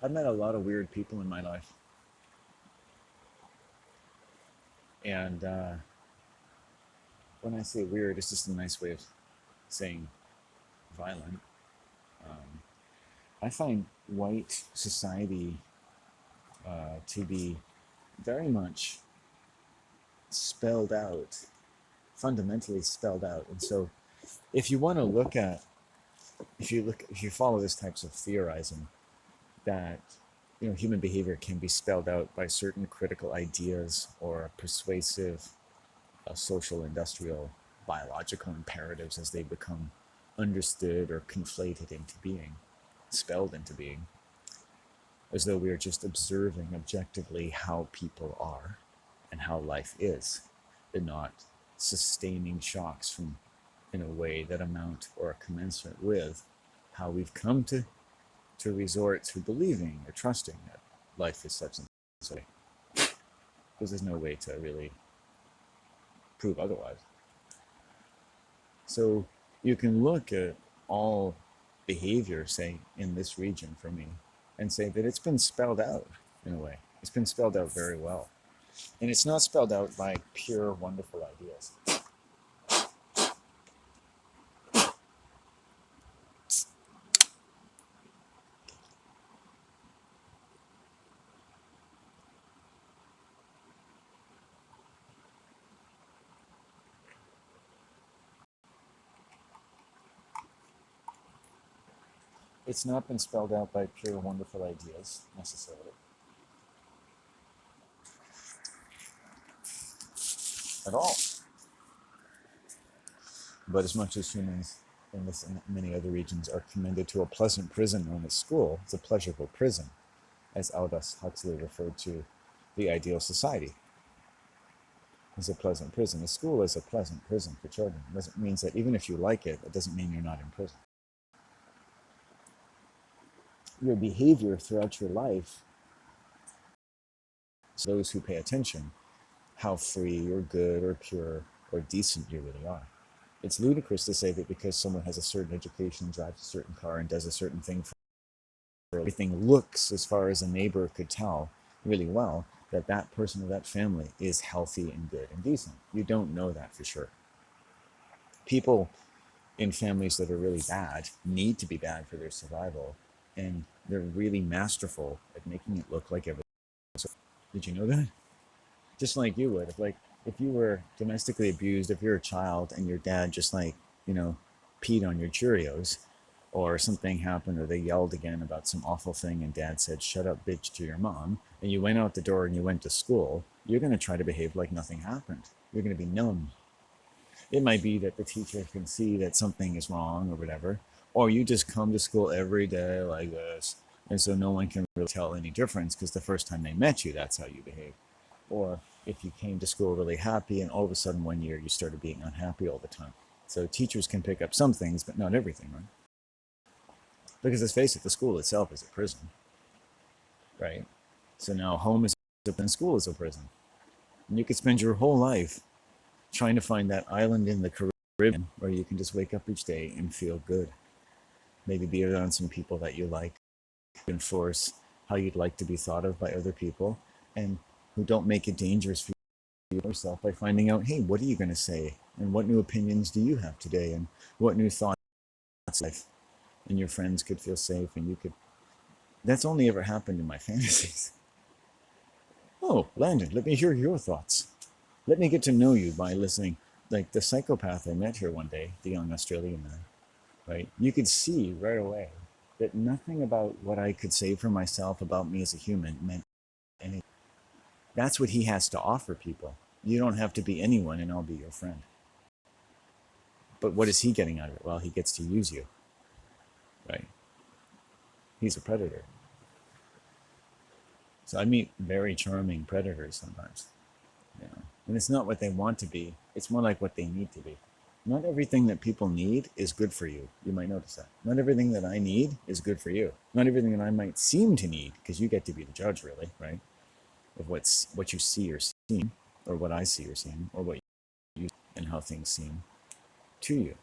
I've met a lot of weird people in my life, and when I say weird, it's just a nice way of saying violent. Um, I find white society to be very much spelled out, fundamentally spelled out, and so if you want to look at, if you follow these types of theorizing, that human behavior can be spelled out by certain critical ideas or persuasive social, industrial, biological imperatives as they become understood or conflated into being, spelled into being, as though we are just observing objectively how people are and how life is, and not sustaining shocks from in a way that amount or are commensurate with how we've come to resort to believing or trusting that life is such and such a way. Because there's no way to really prove otherwise. So you can look at all behavior, say, in this region for me, and say that it's been spelled out in a way. It's been spelled out very well. And it's not spelled out by pure, wonderful ideas. It's not been spelled out by pure, wonderful ideas, necessarily, at all. But as much as humans in this and many other regions are commended to a pleasant prison known as school, it's a pleasurable prison, as Aldous Huxley referred to the ideal society as a pleasant prison. A school is a pleasant prison for children. It means that even if you like it, it doesn't mean you're not in prison. Your behavior throughout your life, so those who pay attention, how free or good or pure or decent you really are. It's ludicrous to say that because someone has a certain education, drives a certain car, and does a certain thing for everything looks, as far as a neighbor could tell, really well, that that person or that family is healthy and good and decent. You don't know that for sure. People in families that are really bad need to be bad for their survival, and they're really masterful at making it look like everything. Did you know that? Just like you would, if you were domestically abused, if you're a child and your dad just peed on your Cheerios, or something happened, or they yelled again about some awful thing, and dad said, "Shut up, bitch," to your mom, and you went out the door and you went to school, you're going to try to behave like nothing happened. You're going to be numb. It might be that the teacher can see that something is wrong or whatever, or you just come to school every day like this, and so no one can really tell any difference because the first time they met you, that's how you behave. Or if you came to school really happy and all of a sudden one year you started being unhappy all the time. So teachers can pick up some things, but not everything, right? Because let's face it, the school itself is a prison, right? So now home is a prison, school is a prison. And you could spend your whole life trying to find that island in the Caribbean where you can just wake up each day and feel good. Maybe be around some people that you like, enforce how you'd like to be thought of by other people, and who don't make it dangerous for yourself by finding out, hey, what are you going to say? And what new opinions do you have today? And what new thoughts life? And your friends could feel safe, and you could. That's only ever happened in my fantasies. Oh, Landon, let me hear your thoughts. Let me get to know you by listening. Like the psychopath I met here one day, the young Australian man, right? You could see right away that nothing about what I could say for myself about me as a human meant anything. That's what he has to offer people. You don't have to be anyone, and I'll be your friend. But what is he getting out of it? Well, he gets to use you, right? He's a predator. So I meet very charming predators sometimes, and it's not what they want to be. It's more like what they need to be. Not everything that people need is good for you. You might notice that. Not everything that I need is good for you. Not everything that I might seem to need, because you get to be the judge, really, right? Of what you see or seem, or what I see or seem, or what you and how things seem to you.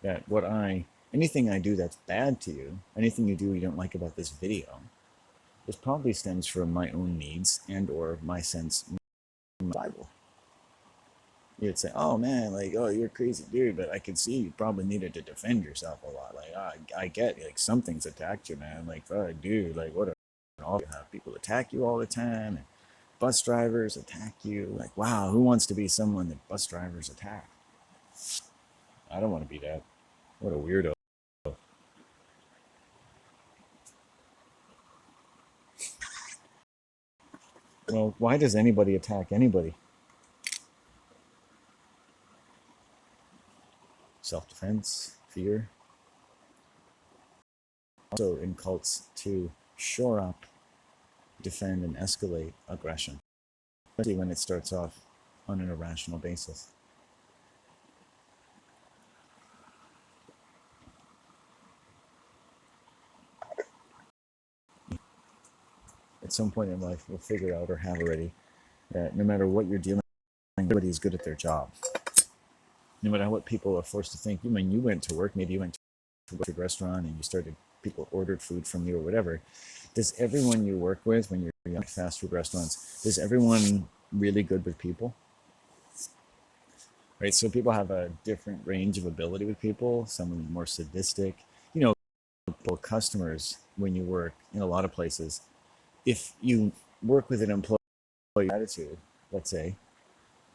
That what I Anything I do that's bad to you, anything you do you don't like about this video, this probably stems from my own needs and or my sense of the Bible. You'd say, oh man, like, oh, you're a crazy dude, but I could see you probably needed to defend yourself a lot. Like, I get, like, something's attacked you, man. Like, oh, dude, like, what all you have people attack you all the time, and bus drivers attack you. Like, wow, who wants to be someone that bus drivers attack? I don't want to be that. What a weirdo. Well, why does anybody attack anybody? Self defense, fear. Also, in cults, to shore up, defend, and escalate aggression, especially when it starts off on an irrational basis. At some point in life, we'll figure out or have already that no matter what you're dealing with, everybody's good at their job. No matter what people are forced to think. When you went to work, maybe you went to a restaurant and you started, people ordered food from you or whatever. Does everyone you work with when you're in fast food restaurants, is everyone really good with people? Right? So people have a different range of ability with people. Some are more sadistic. You know, customers, when you work in a lot of places, if you work with an employee attitude, let's say,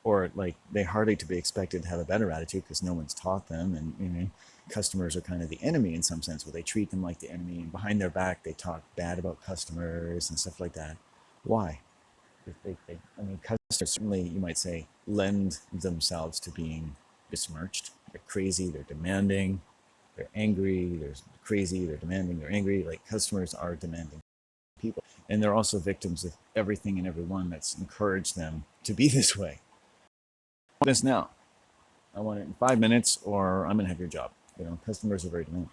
or like they hardly to be expected to have a better attitude because no one's taught them, and customers are kind of the enemy in some sense, where they treat them like the enemy, and behind their back they talk bad about customers and stuff like that. Why? I mean, customers certainly, you might say, lend themselves to being besmirched. They're crazy, they're demanding, they're angry, they're crazy, they're demanding, they're angry. Like, customers are demanding people, and they're also victims of everything and everyone that's encouraged them to be this way. This now, I want it in 5 minutes, or I'm gonna have your job. Customers are very demanding.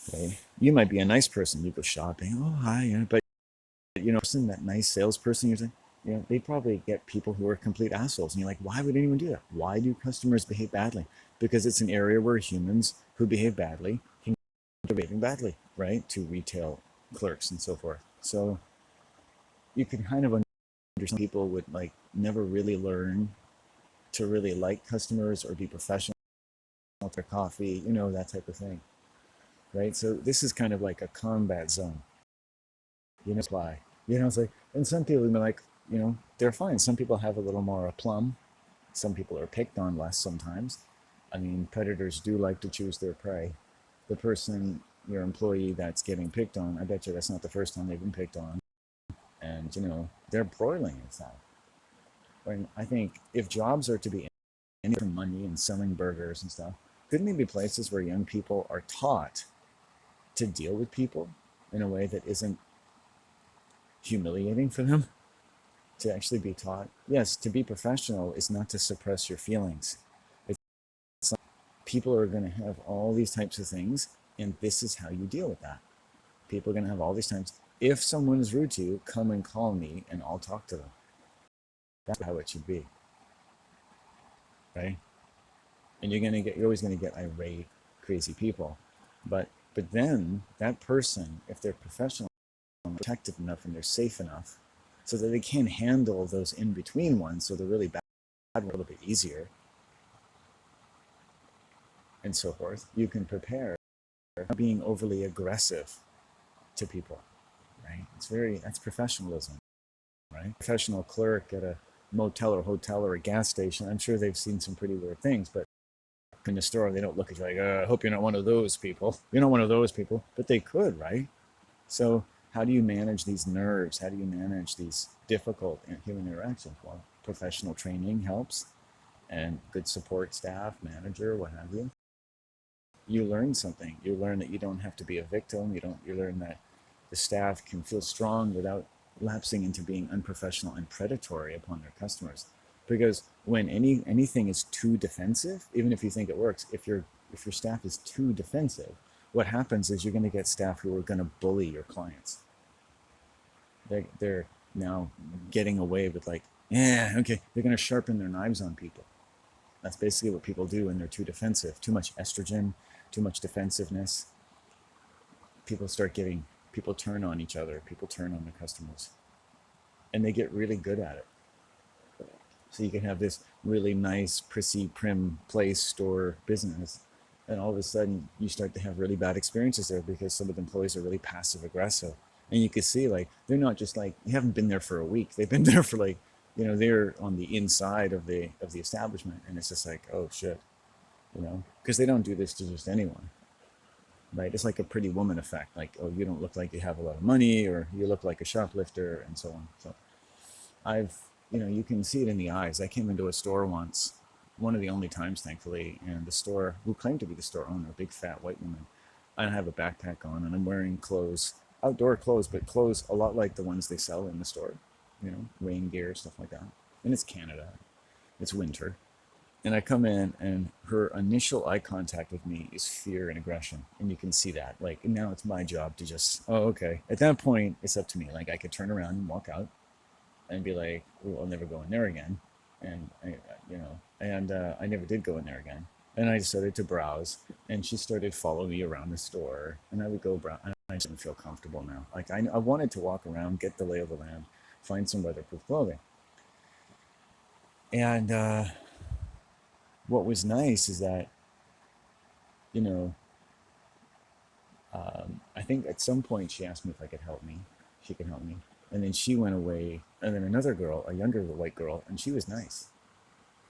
Okay, you might be a nice person. You go shopping. Oh, hi, yeah, but that nice salesperson, you're saying, they probably get people who are complete assholes, and you're like, why would anyone do that? Why do customers behave badly? Because it's an area where humans who behave badly can be behaving badly, right? To retail clerks and so forth. So you can kind of understand people would like never really learn to really like customers or be professional with their coffee, that type of thing, right? So this is kind of like a combat zone. It's why. It's like, and some people be like, they're fine. Some people have a little more aplomb. Some people are picked on less sometimes. I mean, predators do like to choose their prey. The person, your employee that's getting picked on, I bet you that's not the first time they've been picked on. And, they're broiling inside. When I think if jobs are to be any for money and selling burgers and stuff, couldn't there be places where young people are taught to deal with people in a way that isn't humiliating for them? To actually be taught, yes, to be professional is not to suppress your feelings. It's like people are going to have all these types of things, and this is how you deal with that. People are going to have all these times. If someone is rude to you, come and call me, and I'll talk to them. That's how it should be, right? And you're always going to get irate, crazy people, but then that person, if they're professional, protected enough, and they're safe enough, so that they can handle those in between ones, so they're really bad, a little bit easier, and so forth. You can prepare being overly aggressive to people, right? That's professionalism, right? Professional clerk at a motel or hotel or a gas station, I'm sure they've seen some pretty weird things, but in the store, they don't look at you like, I hope you're not one of those people. You're not one of those people, but they could, right? So how do you manage these nerves? How do you manage these difficult human interactions? Well, professional training helps, and good support staff, manager, what have you. You learn something. You learn that you don't have to be a victim. You learn that the staff can feel strong without lapsing into being unprofessional and predatory upon their customers. Because when anything is too defensive, even if you think it works, if your staff is too defensive, what happens is you're going to get staff who are going to bully your clients. They're now getting away with, like, yeah, okay, they're going to sharpen their knives on people. That's basically what people do when they're too defensive. Too much estrogen, too much defensiveness. People turn on each other, people turn on their customers, and they get really good at it. So you can have this really nice, prissy, prim place, store, business, and all of a sudden you start to have really bad experiences there because some of the employees are really passive aggressive. And you can see like they're not just like you haven't been there for a week. They've been there for like, they're on the inside of the establishment, and it's just like, oh shit, because they don't do this to just anyone. Right? It's like a pretty woman effect. Like, oh, you don't look like you have a lot of money, or you look like a shoplifter, and so on. So you can see it in the eyes. I came into a store once, one of the only times, thankfully, and the store, who claimed to be the store owner, a big fat white woman, I have a backpack on, and I'm wearing clothes, outdoor clothes, but clothes a lot like the ones they sell in the store, rain gear, stuff like that. And it's Canada. It's winter. And I come in, and her initial eye contact with me is fear and aggression. And you can see that. Like, now it's my job to just, oh, okay. At that point, it's up to me. Like, I could turn around and walk out and be like, oh, I'll never go in there again. And I never did go in there again. And I started to browse, and she started following me around the store, and I would go browse, and I didn't feel comfortable now. Like, I wanted to walk around, get the lay of the land, find some weatherproof clothing. And what was nice is that, you know, I think at some point she asked me if I could help me. She could help me. And then she went away. And then another girl, a younger white girl, and she was nice.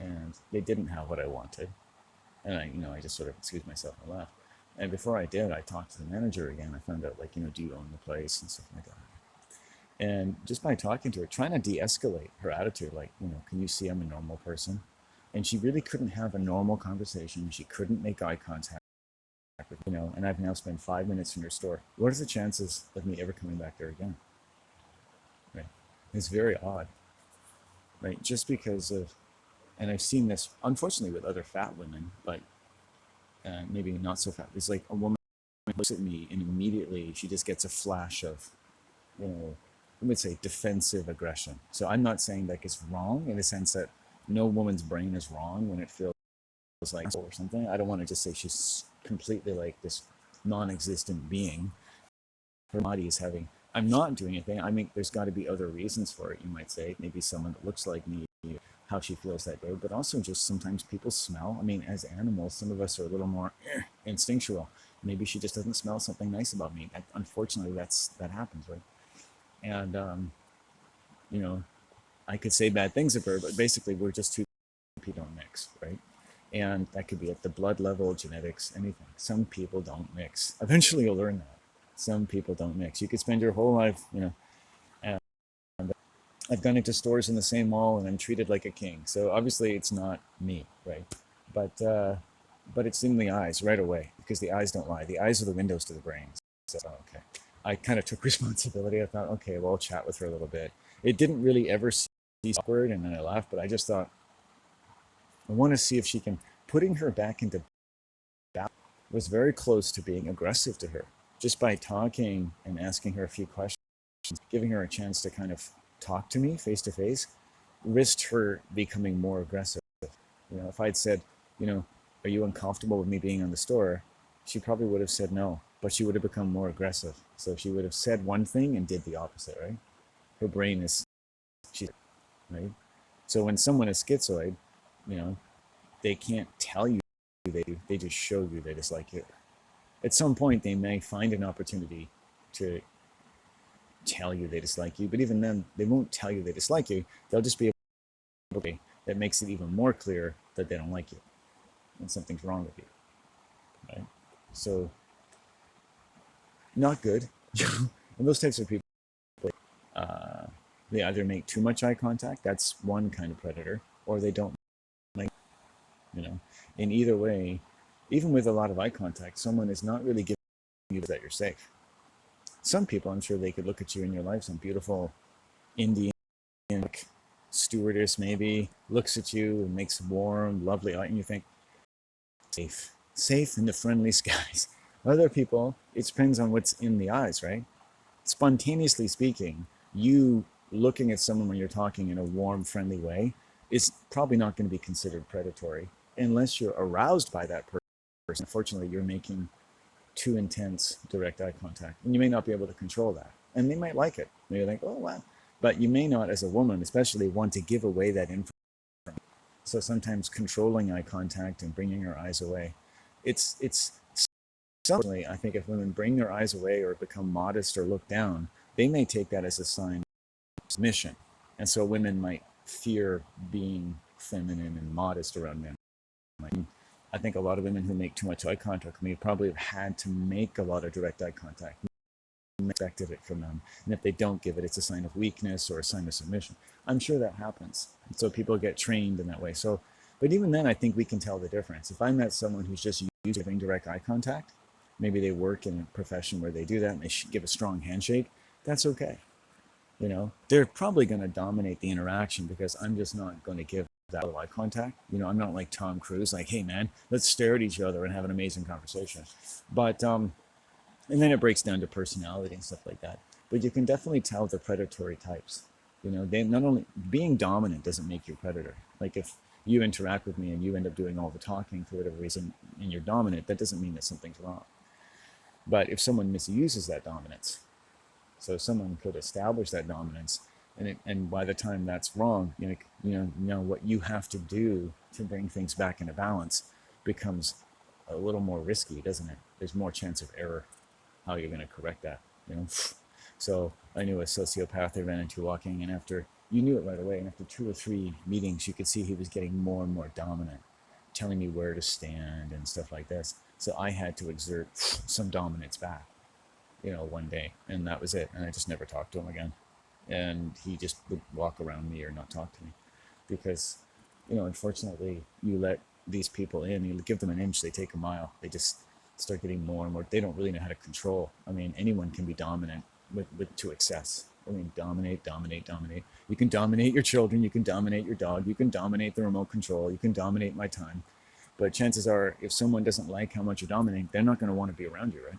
And they didn't have what I wanted. And I just sort of excused myself and left. And before I did, I talked to the manager again. I found out, like, do you own the place and stuff like that. And just by talking to her, trying to de-escalate her attitude, like, can you see I'm a normal person? And she really couldn't have a normal conversation. She couldn't make eye contact with, and I've now spent 5 minutes in her store. What are the chances of me ever coming back there again? Right? It's very odd, right? Just because of, and I've seen this, unfortunately, with other fat women, but maybe not so fat. It's like a woman looks at me and immediately she just gets a flash of, I would say defensive aggression. So I'm not saying that it's wrong in the sense that no woman's brain is wrong when it feels like or something. I don't want to just say she's completely like this non-existent being. Her body is having, I'm not doing anything. I mean, there's got to be other reasons for it, you might say. Maybe someone that looks like me, how she feels that day, but also just sometimes people smell. I mean, as animals, some of us are a little more instinctual. Maybe she just doesn't smell something nice about me. Unfortunately, that happens, right? And I could say bad things of her, but basically we're just two people don't mix, right? And that could be at the blood level, genetics, anything. Some people don't mix. Eventually you'll learn that. Some people don't mix. You could spend your whole life, and I've gone into stores in the same mall and I'm treated like a king. So obviously it's not me, right? But it's in the eyes right away, because the eyes don't lie. The eyes are the windows to the brain. So, okay. I kind of took responsibility. I thought, okay, well, I'll chat with her a little bit. It didn't really ever seem awkward, and then I laughed, but I just thought, I want to see if she can, putting her back into balance was very close to being aggressive to her. Just by talking and asking her a few questions, giving her a chance to kind of talk to me face to face, risked her becoming more aggressive. If I'd said, are you uncomfortable with me being in the store? She probably would have said no, but she would have become more aggressive. So she would have said one thing and did the opposite, right? Her brain is, right? So when someone is schizoid, they can't tell you they just show you they dislike you. At some point, they may find an opportunity to tell you they dislike you, but even then, they won't tell you they dislike you. They'll just be able to, that makes it even more clear that they don't like you and something's wrong with you, right? So, not good. And those types of people, they either make too much eye contact, that's one kind of predator, or they don't like, in either way, even with a lot of eye contact, someone is not really giving you that you're safe. Some people, I'm sure they could look at you in your life, some beautiful Indian stewardess maybe looks at you and makes warm, lovely eye, and you think, safe in the friendly skies. Other people, it depends on what's in the eyes, right? Spontaneously speaking, you looking at someone when you're talking in a warm, friendly way is probably not going to be considered predatory. unless you're aroused by that person, unfortunately, you're making too intense direct eye contact, and you may not be able to control that. And they might like it. They're like, oh wow, but you may not, as a woman, especially, want to give away that information. So sometimes controlling eye contact and bringing your eyes away, it's certainly, I think if women bring their eyes away or become modest or look down, they may take that as a sign of submission, and so women might fear being feminine and modest around men. I think a lot of women who make too much eye contact with me probably have had to make a lot of direct eye contact, expected it from them. And if they don't give it, it's a sign of weakness or a sign of submission. I'm sure that happens. And so people get trained in that way. So, but even then, I think we can tell the difference. If I met someone who's just used to giving direct eye contact, maybe they work in a profession where they do that and they give a strong handshake, that's okay. You know, they're probably going to dominate the interaction because I'm just not going to give that eye contact. You know, I'm not like Tom Cruise, like, hey man, let's stare at each other and have an amazing conversation. But and then it breaks down to personality and stuff like that. But you can definitely tell the predatory types. You know, they not only being dominant doesn't make you a predator. Like if you interact with me and you end up doing all the talking for whatever reason and you're dominant, that doesn't mean that something's wrong. But if someone misuses that dominance, so someone could establish that dominance, and by the time that's wrong, you know what you have to do to bring things back into balance becomes a little more risky, doesn't it? There's more chance of error. How you're going to correct that, you know? So I knew a sociopath I ran into walking, and after you knew it right away, and after 2 or 3 meetings, you could see he was getting more and more dominant, telling me where to stand and stuff like this. So I had to exert some dominance back, you know, one day, and that was it. And I just never talked to him again. And he just would walk around me or not talk to me because, you know, unfortunately, you let these people in, you give them an inch, they take a mile. They just start getting more and more. They don't really know how to control. I mean, anyone can be dominant with to excess. I mean, dominate, dominate, dominate. You can dominate your children. You can dominate your dog. You can dominate the remote control. You can dominate my time. But chances are, if someone doesn't like how much you're dominating, they're not going to want to be around you, right?